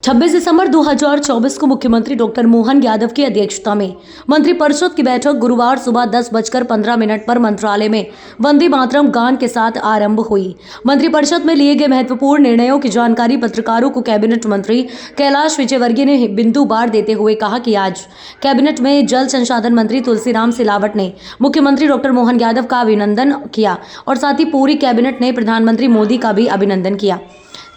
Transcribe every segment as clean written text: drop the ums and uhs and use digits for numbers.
26 दिसंबर 2024 को मुख्यमंत्री डॉक्टर मोहन यादव की अध्यक्षता में मंत्रिपरिषद की बैठक गुरुवार सुबह 10:15 पर मंत्रालय में वंदे मातरम गान के साथ आरंभ हुई। मंत्रिपरिषद में लिए गए महत्वपूर्ण निर्णयों की जानकारी पत्रकारों को कैबिनेट मंत्री कैलाश विजयवर्गीय ने बिंदुवार देते हुए कहा कि आज कैबिनेट में जल संसाधन मंत्री तुलसीराम सिलावट ने मुख्यमंत्री डॉक्टर मोहन यादव का अभिनंदन किया और साथ ही पूरी कैबिनेट ने प्रधानमंत्री मोदी का भी अभिनंदन किया।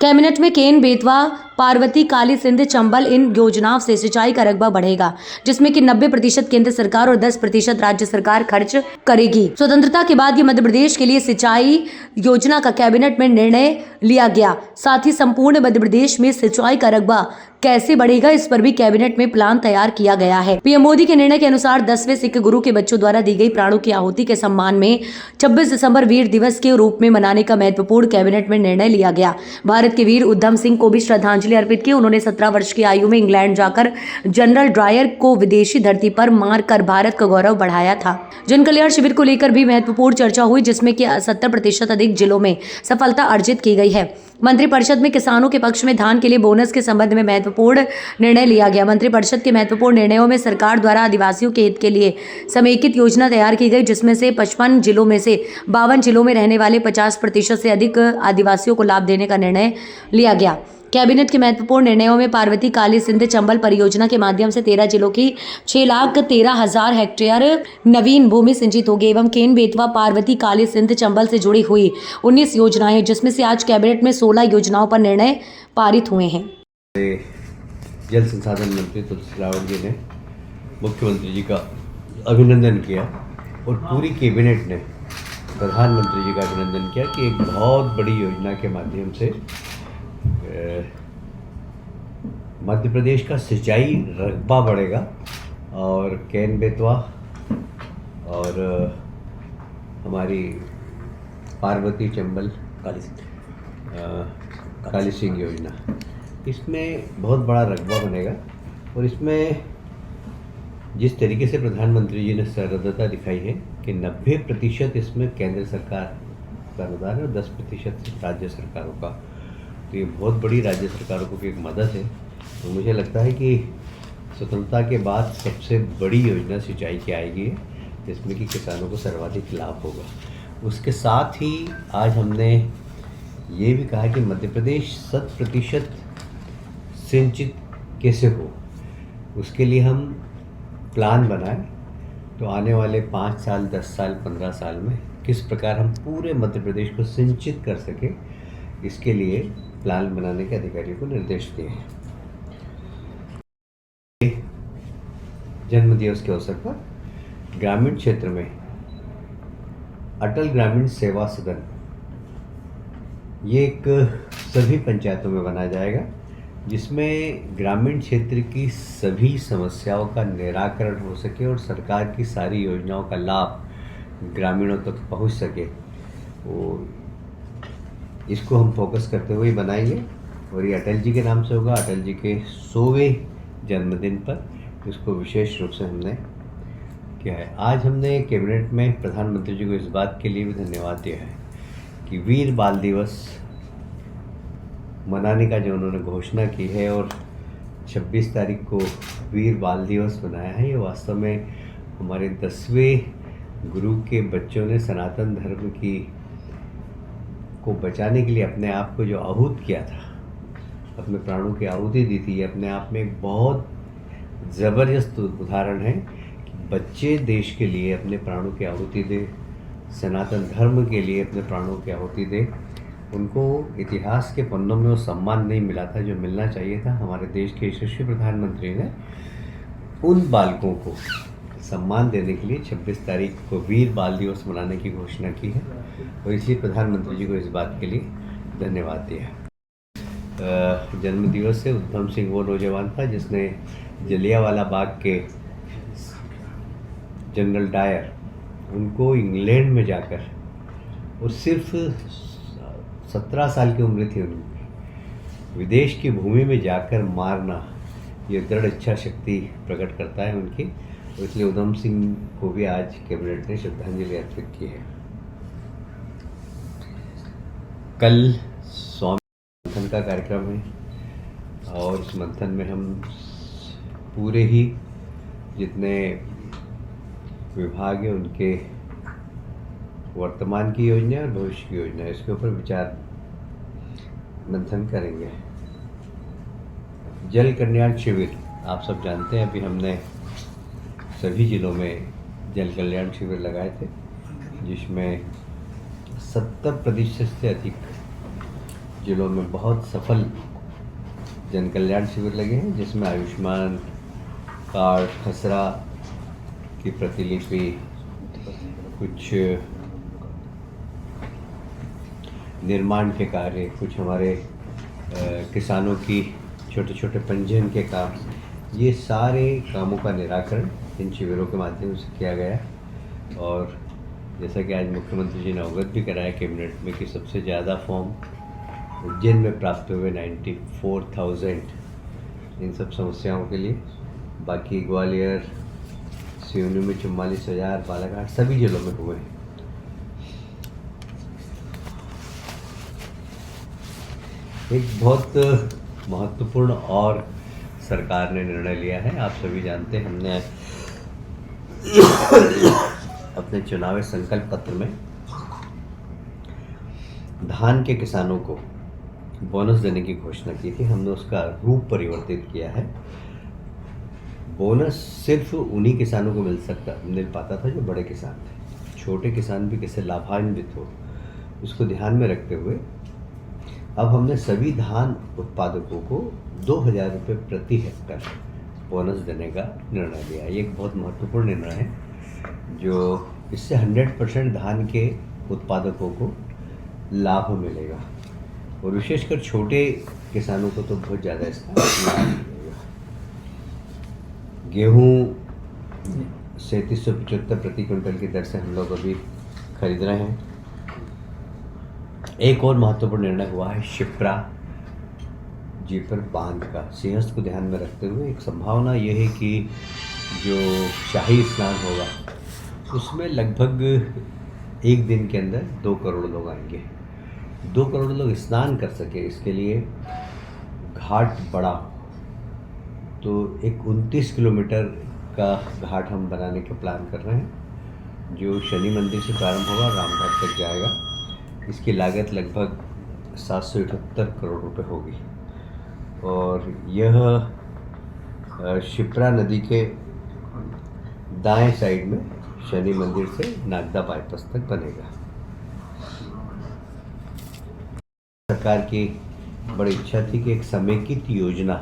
कैबिनेट में केन बेतवा पार्वती काली सिंध चंबल इन योजनाओं से सिंचाई का रकबा बढ़ेगा, जिसमें कि 90% केंद्र सरकार और 10% राज्य सरकार खर्च करेगी। स्वतंत्रता के बाद ये मध्य प्रदेश के लिए सिंचाई योजना का कैबिनेट में निर्णय लिया गया। साथ ही संपूर्ण मध्य प्रदेश में सिंचाई का रकबा कैसे बढ़ेगा, इस पर भी कैबिनेट में प्लान तैयार किया गया है। पीएम मोदी के निर्णय के अनुसार 10वें सिख गुरु के बच्चों द्वारा दी गई प्राणों की आहुति के सम्मान में 26 दिसंबर वीर दिवस के रूप में मनाने का महत्वपूर्ण कैबिनेट में निर्णय लिया गया। भारत के वीर उधम सिंह को भी श्रद्धांजलि अर्पित की। उन्होंने 17 वर्ष की आयु में इंग्लैंड जाकर जनरल डायर को विदेशी धरती पर मारकर भारत का गौरव बढ़ाया था। जन कल्याण शिविर को लेकर भी महत्वपूर्ण चर्चा हुई, जिसमें कि 70% अधिक जिलों में सफलता अर्जित की गई है। मंत्रिपरिषद में किसानों के पक्ष में धान के लिए बोनस के संबंध में महत्वपूर्ण निर्णय लिया गया। मंत्रिपरिषद के महत्वपूर्ण निर्णयों में सरकार द्वारा आदिवासियों के हित के लिए समेकित योजना तैयार की गई, जिसमें से 55 जिलों में से 52 जिलों में रहने वाले 50% से अधिक आदिवासियों को लाभ देने का निर्णय लिया गया। कैबिनेट के महत्वपूर्ण निर्णयों में पार्वती काली सिंध चंबल परियोजना के माध्यम से 13 जिलों की 6,13,000 हेक्टेयर नवीन भूमि सिंचित होगी एवं केन बेतवा पार्वती काली सिंध चंबल से जुड़ी हुई 19 योजनाएं, जिसमें से आज कैबिनेट में 16 योजनाओं पर निर्णय पारित हुए हैं। जल संसाधन मंत्री तुलसी सिलावट जी ने मुख्यमंत्री जी का अभिनंदन किया और पूरी कैबिनेट ने प्रधानमंत्री जी का अभिनंदन किया कि एक बहुत बड़ी योजना के माध्यम से मध्य प्रदेश का सिंचाई रकबा बढ़ेगा और केन बेतवा और हमारी पार्वती चंबल काली सिंह योजना, इसमें बहुत बड़ा रकबा बनेगा। और इसमें जिस तरीके से प्रधानमंत्री जी ने सहृदयता दिखाई है कि 90% इसमें केंद्र सरकार का अनुदान है और 10% राज्य सरकारों का, तो ये बहुत बड़ी राज्य सरकारों को एक मदद है। तो मुझे लगता है कि स्वतंत्रता के बाद सबसे बड़ी योजना सिंचाई की आएगी, जिसमें कि किसानों को सर्वाधिक लाभ होगा। उसके साथ ही आज हमने ये भी कहा कि मध्य प्रदेश 100% सिंचित कैसे हो, उसके लिए हम प्लान बनाएं। तो आने वाले 5 साल, 10 साल, 15 साल में किस प्रकार हम पूरे मध्य प्रदेश को सिंचित कर सकें, इसके लिए प्लान बनाने के अधिकारियों को निर्देश दिए हैं। जन्म दिवस के अवसर पर ग्रामीण क्षेत्र में अटल ग्रामीण सेवा सदन ये एक सभी पंचायतों में बनाया जाएगा, जिसमें ग्रामीण क्षेत्र की सभी समस्याओं का निराकरण हो सके और सरकार की सारी योजनाओं का लाभ ग्रामीणों तक पहुंच सके। और इसको हम फोकस करते हुए बनाएंगे और ये अटल जी के नाम से होगा। अटल जी के 100वें जन्मदिन पर इसको विशेष रूप से हमने किया है। आज हमने कैबिनेट में प्रधानमंत्री जी को इस बात के लिए भी धन्यवाद दिया है कि वीर बाल दिवस मनाने का जो उन्होंने घोषणा की है और 26 तारीख को वीर बाल दिवस मनाया है, ये वास्तव में हमारे 10वें गुरु के बच्चों ने सनातन धर्म की को बचाने के लिए अपने आप को जो आहूत किया था, अपने प्राणों की आहुति दी थी, ये अपने आप में एक बहुत ज़बरदस्त उदाहरण है कि बच्चे देश के लिए अपने प्राणों की आहुति दे, सनातन धर्म के लिए अपने प्राणों की आहुति दे। उनको इतिहास के पन्नों में वो सम्मान नहीं मिला था जो मिलना चाहिए था। हमारे देश के यशस्वी प्रधानमंत्री ने उन बालकों को सम्मान देने के लिए 26 तारीख को वीर बाल दिवस मनाने की घोषणा की है और इसलिए प्रधानमंत्री जी को इस बात के लिए धन्यवाद दिया है। जन्म दिवस से उधम सिंह वो नौजवान था जिसने जलियांवाला बाग के जनरल डायर उनको इंग्लैंड में जाकर, और सिर्फ 17 साल की उम्र थी उनकी, विदेश की भूमि में जाकर मारना, ये दृढ़ इच्छा शक्ति प्रकट करता है उनकी। तो इसलिए उधम सिंह को भी आज कैबिनेट ने श्रद्धांजलि अर्पित की है। कल स्वामी का कार्यक्रम है और इस मंथन में हम पूरे ही जितने विभाग हैं उनके वर्तमान की योजना और भविष्य की योजना इसके ऊपर विचार मंथन करेंगे। जल कल्याण शिविर आप सब जानते हैं, अभी हमने सभी जिलों में जल कल्याण शिविर लगाए थे, जिसमें 70% से अधिक जिलों में बहुत सफल जन कल्याण शिविर लगे हैं, जिसमें आयुष्मान कार्ड, खसरा की प्रतिलिपि, कुछ निर्माण के कार्य, कुछ हमारे किसानों की छोटे छोटे पंजीयन के काम, ये सारे कामों का निराकरण इन शिविरों के माध्यम से किया गया। और जैसा कि आज मुख्यमंत्री जी ने अवगत भी कराया कैबिनेट में कि सबसे ज़्यादा फॉर्म उज्जैन में प्राप्त हुए 94,000 इन सब समस्याओं के लिए। बाकी ग्वालियर, सिवनी में 44,000, बालाघाट सभी जिलों में हुए हैं। एक बहुत महत्वपूर्ण और सरकार ने निर्णय लिया है, आप सभी जानते हैं, हमने अपने चुनावी संकल्प पत्र में धान के किसानों को बोनस देने की घोषणा की थी। हमने उसका रूप परिवर्तित किया है। बोनस सिर्फ उन्हीं किसानों को मिल पाता था जो बड़े किसान थे। छोटे किसान भी कैसे लाभान्वित हो, इसको ध्यान में रखते हुए अब हमने सभी धान उत्पादकों को 2,000 रुपये प्रति हेक्टर बोनस देने का निर्णय लिया। ये एक बहुत महत्वपूर्ण निर्णय है, जो इससे 100% धान के उत्पादकों को लाभ मिलेगा और विशेषकर छोटे किसानों को तो बहुत ज़्यादा इसका लाभ मिलेगा। गेहूँ 3775 प्रति क्विंटल की दर से हम लोग अभी खरीद रहे हैं। एक और महत्वपूर्ण निर्णय हुआ है शिप्रा जीपर बांध का। सिंहस्थ को ध्यान में रखते हुए एक संभावना यह है कि जो शाही स्नान होगा उसमें लगभग एक दिन के अंदर 2 करोड़ लोग आएंगे। 2 करोड़ लोग स्नान कर सके, इसके लिए घाट बड़ा हो, तो एक 29 किलोमीटर का घाट हम बनाने का प्लान कर रहे हैं, जो शनि मंदिर से प्रारंभ होगा, रामघाट तक जाएगा। इसकी लागत लगभग 778 करोड़ रुपए होगी और यह शिप्रा नदी के दाएं साइड में शनि मंदिर से नागदा बाईपास तक बनेगा। सरकार की बड़ी इच्छा थी कि एक समेकित योजना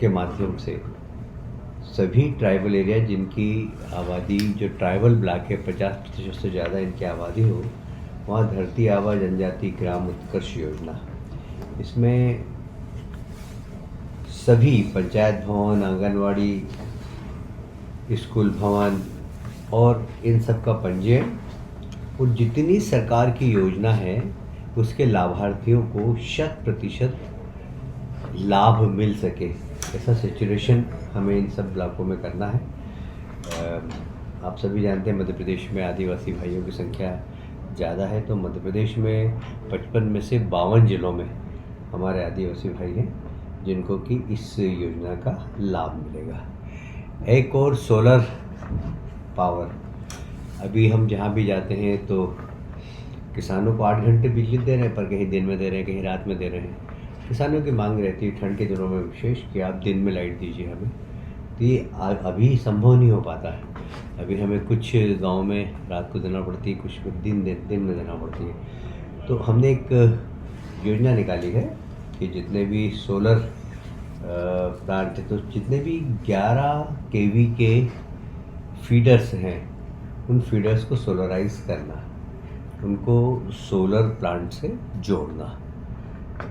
के माध्यम से सभी ट्राइबल एरिया जिनकी आबादी, जो ट्राइबल ब्लॉक है 50% से ज़्यादा इनकी आबादी हो, वहाँ धरती आबा जनजाति ग्राम उत्कर्ष योजना, इसमें सभी पंचायत भवन, आंगनवाड़ी, स्कूल भवन और इन सब का पंजीयन और जितनी सरकार की योजना है उसके लाभार्थियों को 100% लाभ मिल सके, ऐसा सिचुएशन हमें इन सब ब्लॉकों में करना है। आप सभी जानते हैं मध्य प्रदेश में आदिवासी भाइयों की संख्या ज़्यादा है, तो मध्य प्रदेश में 55 में से 52 जिलों में हमारे आदिवासी भाई हैं जिनको कि इस योजना का लाभ मिलेगा। एक और सोलर पावर, अभी हम जहाँ भी जाते हैं तो किसानों को 8 घंटे बिजली दे रहे हैं, पर कहीं दिन में दे रहे हैं, कहीं रात में दे रहे हैं। किसानों की मांग रहती है ठंड के दिनों में विशेष कि आप दिन में लाइट दीजिए हमें, तो ये अभी संभव नहीं हो पाता है। अभी हमें कुछ गांव में रात को देना पड़ती है, कुछ दिन में देना पड़ती है। तो हमने एक योजना निकाली है कि जितने भी सोलर प्लांट, तो जितने भी 11 केवी के फीडर्स हैं उन फीडर्स को सोलराइज करना, उनको सोलर प्लांट से जोड़ना।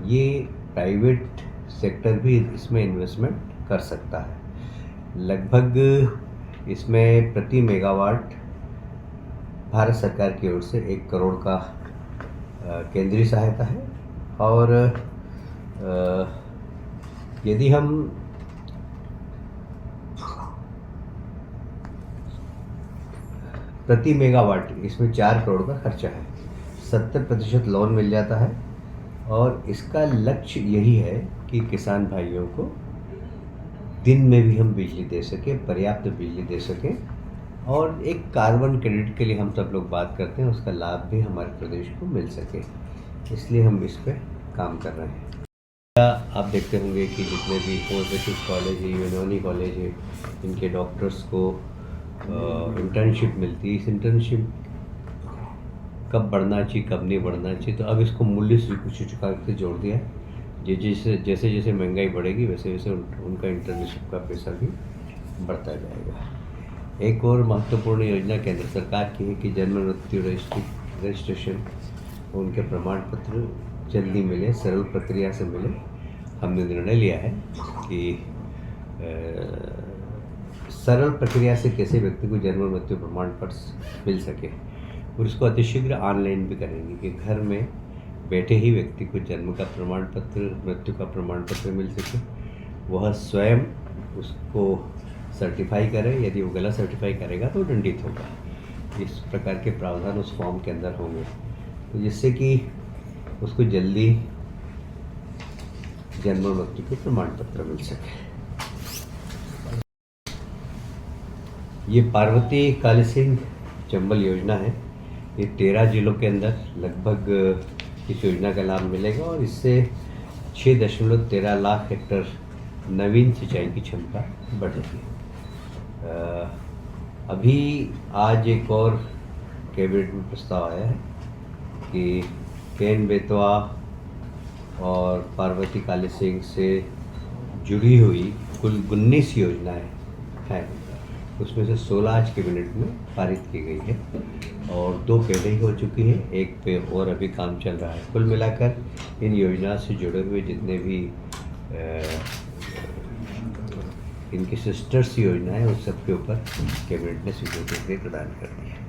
ये प्राइवेट सेक्टर भी इसमें इन्वेस्टमेंट कर सकता है। लगभग इसमें प्रति मेगावाट भारत सरकार की ओर से 1 करोड़ का केंद्रीय सहायता है और यदि हम प्रति मेगावाट, इसमें 4 करोड़ का खर्चा है, 70% लोन मिल जाता है और इसका लक्ष्य यही है कि किसान भाइयों को दिन में भी हम बिजली दे सकें, पर्याप्त बिजली दे सकें, और एक कार्बन क्रेडिट के लिए हम सब लोग बात करते हैं, उसका लाभ भी हमारे प्रदेश को मिल सके, इसलिए हम इस पे काम कर रहे हैं। आप देखते होंगे कि जितने भी पोस्ट कॉलेज है, यूनानी कॉलेज है, इनके डॉक्टर्स को इंटर्नशिप मिलती है। इस इंटर्नशिप कब बढ़ना चाहिए, कब नहीं बढ़ना चाहिए, तो अब इसको मूल्य सूचकांक से जोड़ दिया है। जैसे जैसे महंगाई बढ़ेगी वैसे वैसे उनका इंटर्नशिप का पैसा भी बढ़ता जाएगा। एक और महत्वपूर्ण योजना केंद्र सरकार की है कि जन्म मृत्यु रजिस्ट्रेशन, उनके प्रमाण पत्र जल्दी मिले, सरल प्रक्रिया से मिले। हमने निर्णय लिया है कि सरल प्रक्रिया से कैसे व्यक्ति को जन्म मृत्यु प्रमाण पत्र मिल सके, और इसको अतिशीघ्र ऑनलाइन भी करेंगे कि घर में बैठे ही व्यक्ति को जन्म का प्रमाण पत्र, मृत्यु का प्रमाण पत्र मिल सके। वह स्वयं उसको सर्टिफाई करे, यदि वो गलत सर्टिफाई करेगा तो दंडित होगा। इस प्रकार के प्रावधान उस फॉर्म के अंदर होंगे, तो जिससे कि उसको जल्दी जन्म मृत्यु के प्रमाण पत्र मिल सके। ये पार्वती काली सिंह चंबल योजना है। ये 13 जिलों के अंदर लगभग इस योजना का लाभ मिलेगा, और इससे 6.13 लाख हेक्टर नवीन सिंचाई की क्षमता बढ़ेगी। अभी आज एक और कैबिनेट में प्रस्ताव आया है कि केन बेतवा और पार्वती काली सिंह से जुड़ी हुई कुल 19 योजनाएं हैं, उसमें से 16 आज कैबिनेट में पारित की गई है, और 2 पहले ही हो चुकी है, एक पे और अभी काम चल रहा है। कुल मिलाकर इन योजना से जुड़े हुए जितने भी इनकी सिस्टर्स योजना है, उस सब के ऊपर कैबिनेट ने स्वीकृति प्रदान कर दी है।